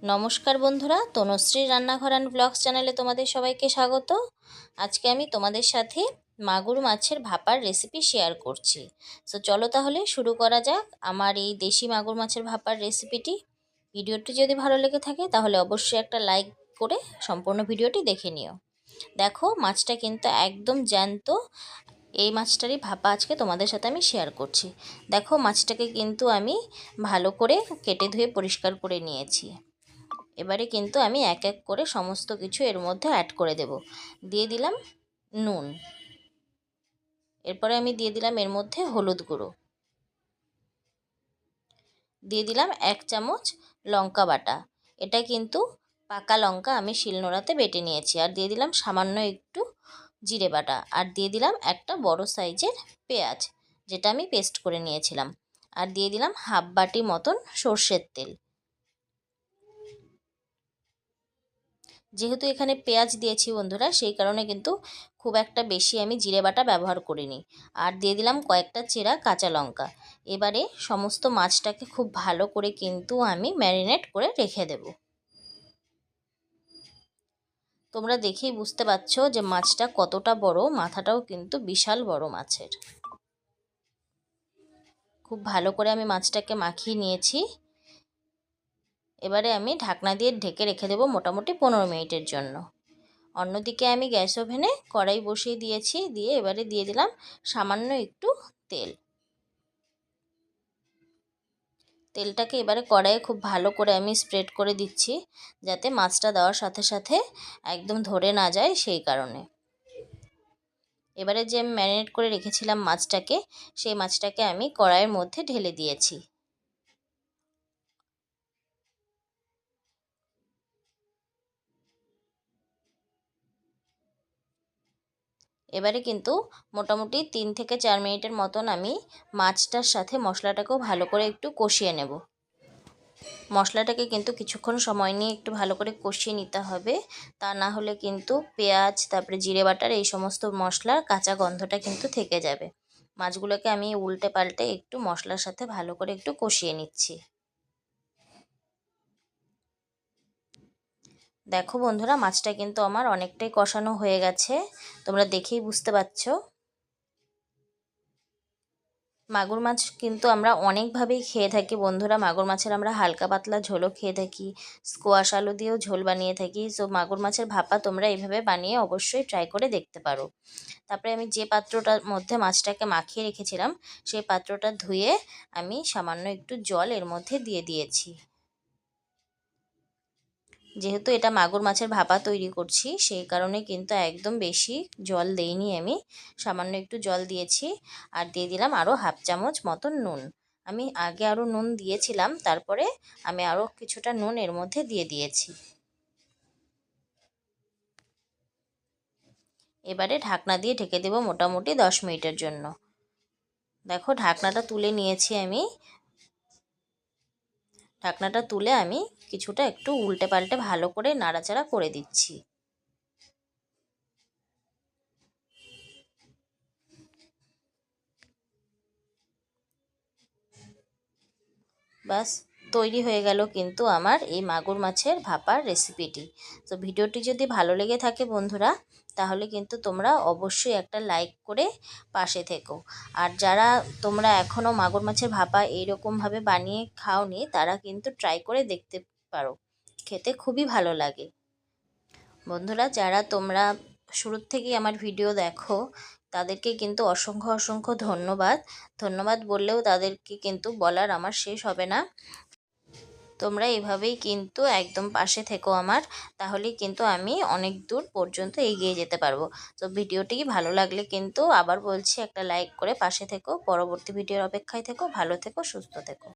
নমস্কার বন্ধুরা, তনুশ্রী রান্নাঘর অ্যান্ড ব্লগস চ্যানেলে তোমাদের সবাইকে স্বাগত। আজকে আমি তোমাদের সাথে মাগুর মাছের ভাপার রেসিপি শেয়ার করছি। সো চলো তাহলে শুরু করা যাক আমার এই দেশি মাগুর মাছের ভাপার রেসিপিটি। ভিডিওটি যদি ভালো লেগে থাকে তাহলে অবশ্যই একটা লাইক করে সম্পূর্ণ ভিডিওটি দেখে নিও। দেখো, মাছটা কিন্তু একদম জ্যান্ত। এই মাছটারই ভাপা আজকে তোমাদের সাথে আমি শেয়ার করছি। দেখো, মাছটাকে কিন্তু আমি ভালো করে কেটে ধুয়ে পরিষ্কার করে নিয়েছি। এবারে কিন্তু আমি এক এক করে সমস্ত কিছু এর মধ্যে অ্যাড করে দেব। দিয়ে দিলাম নুন, এরপরে আমি দিয়ে দিলাম এর মধ্যে হলুদ গুঁড়ো, দিয়ে দিলাম 1 চামচ লঙ্কা বাটা, এটা কিন্তু পাকা লঙ্কা আমি শিলনোড়াতে বেটে নিয়েছি। আর দিয়ে দিলাম সামান্য একটু জিরে বাটা, আর দিয়ে দিলাম একটা বড় সাইজের পেঁয়াজ যেটা আমি পেস্ট করে নিয়েছিলাম, আর দিয়ে দিলাম হাফ বাটি মতন সর্ষের তেল। যেহেতু এখানে পেঁয়াজ দিয়েছি বন্ধুরা, সেই কারণে কিন্তু খুব একটা বেশি আমি জিরে বাটা ব্যবহার করিনি। আর দিয়ে দিলাম কয়েকটা চেরা কাঁচা লঙ্কা। এবারে সমস্ত মাছটাকে খুব ভালো করে কিন্তু আমি ম্যারিনেট করে রেখে দেব। তোমরা দেখেই বুঝতে পারছো যে মাছটা কতটা বড়, মাথাটাও কিন্তু বিশাল বড় মাছের। খুব ভালো করে আমি মাছটাকে মাখিয়ে নিয়েছি। এবারে আমি ঢাকনা দিয়ে ঢেকে রেখে দেবো মোটামুটি 15 মিনিটের জন্য। অন্যদিকে আমি গ্যাস ওভেনে কড়াই বসিয়ে দিয়েছি, দিয়ে এবারে দিয়ে দিলাম সামান্য একটু তেল। তেলটাকে এবারে কড়াইয়ে খুব ভালো করে আমি স্প্রেড করে দিচ্ছি, যাতে মাছটা দেওয়ার সাথে সাথে একদম ধরে না যায়, সেই কারণে। এবারে যে আমি ম্যারিনেট করে রেখেছিলাম মাছটাকে, সেই মাছটাকে আমি কড়াইয়ের মধ্যে ঢেলে দিয়েছি। এবারে কিন্তু মোটামুটি 3 থেকে 4 মিনিটের মতন আমি মাছটার সাথে মশলাটাকেও ভালো করে একটু কষিয়ে নেব। মশলাটাকে কিন্তু কিছুক্ষণ সময় নিয়ে একটু ভালো করে কষিয়ে নিতে হবে, তা না হলে কিন্তু পেঁয়াজ তারপরে জিরে বাটার এই সমস্ত মশলার কাঁচা গন্ধটা কিন্তু থেকে যাবে। মাছগুলোকে আমি উল্টে পাল্টে একটু মশলার সাথে ভালো করে একটু কষিয়ে নিচ্ছি। দেখো বন্ধুরা, মাছটা কিন্তু আমার অনেকটাই কষানো হয়ে গেছে, তোমরা দেখেই বুঝতে পারছো। মাগুর মাছ কিন্তু আমরা অনেকভাবেই খেয়ে থাকি বন্ধুরা। মাগুর মাছের আমরা হালকা পাতলা ঝোলও খেয়ে থাকি, স্কোয়াশ আলু দিয়েও ঝোল বানিয়ে থাকি। সো মাগুর মাছের ভাপা তোমরা এইভাবে বানিয়ে অবশ্যই ট্রাই করে দেখতে পারো। তারপরে আমি যে পাত্রটার মধ্যে মাছটাকে মাখিয়ে রেখেছিলাম, সেই পাত্রটা ধুয়ে আমি সামান্য একটু জল এর মধ্যে দিয়ে দিয়েছি। যেহেতু এটা মাগুর মাছের ভাপা তৈরি করছি, সেই কারণে কিন্তু একদম বেশি জল দেইনি, আমি সামান্য একটু জল দিয়েছি। আর দিয়ে দিলাম আরও হাফ চামচ মতন নুন। আমি আগে আরও নুন দিয়েছিলাম, তারপরে আমি আরও কিছুটা নুন এর মধ্যে দিয়ে দিয়েছি। এবারে ঢাকনা দিয়ে ঢেকে দেবো মোটামুটি 10 মিনিটের জন্য। দেখো, ঢাকনাটা তুলে নিয়েছি আমি। ঢাকনাটা তুলে আমি কিছুটা একটু উল্টে পাল্টে ভালো করে নাড়াচাড়া করে দিচ্ছি। বাস, তৈরি হয়ে গেল কিন্তু আমার এই মাগুর মাছের ভাপার রেসিপিটি। তো ভিডিওটি যদি ভালো লেগে থাকে বন্ধুরা, তাহলে কিন্তু তোমরা অবশ্যই একটা লাইক করে পাশে থেকো। আর যারা তোমরা এখনও মাগুর মাছের ভাপা এইরকমভাবে বানিয়ে খাওনি, তারা কিন্তু ট্রাই করে দেখতে পারো, খেতে খুবই ভালো লাগে। বন্ধুরা, যারা তোমরা শুরুর থেকেই আমার ভিডিও দেখো, তাদেরকে কিন্তু অসংখ্য অসংখ্য ধন্যবাদ। ধন্যবাদ বললেও তাদেরকে কিন্তু বলার আমার শেষ হবে না। তোমরা এভাবেই কিন্তু একদম পাশে থেকো আমার, তাহলেই কিন্তু আমি অনেক দূর পর্যন্ত এগিয়ে যেতে পারবো। তো ভিডিওটি ভালো লাগলে কিন্তু আবার বলছি, একটা লাইক করে পাশে থেকো। পরবর্তী ভিডিওর অপেক্ষায় থেকো। ভালো থেকো, সুস্থ থেকো।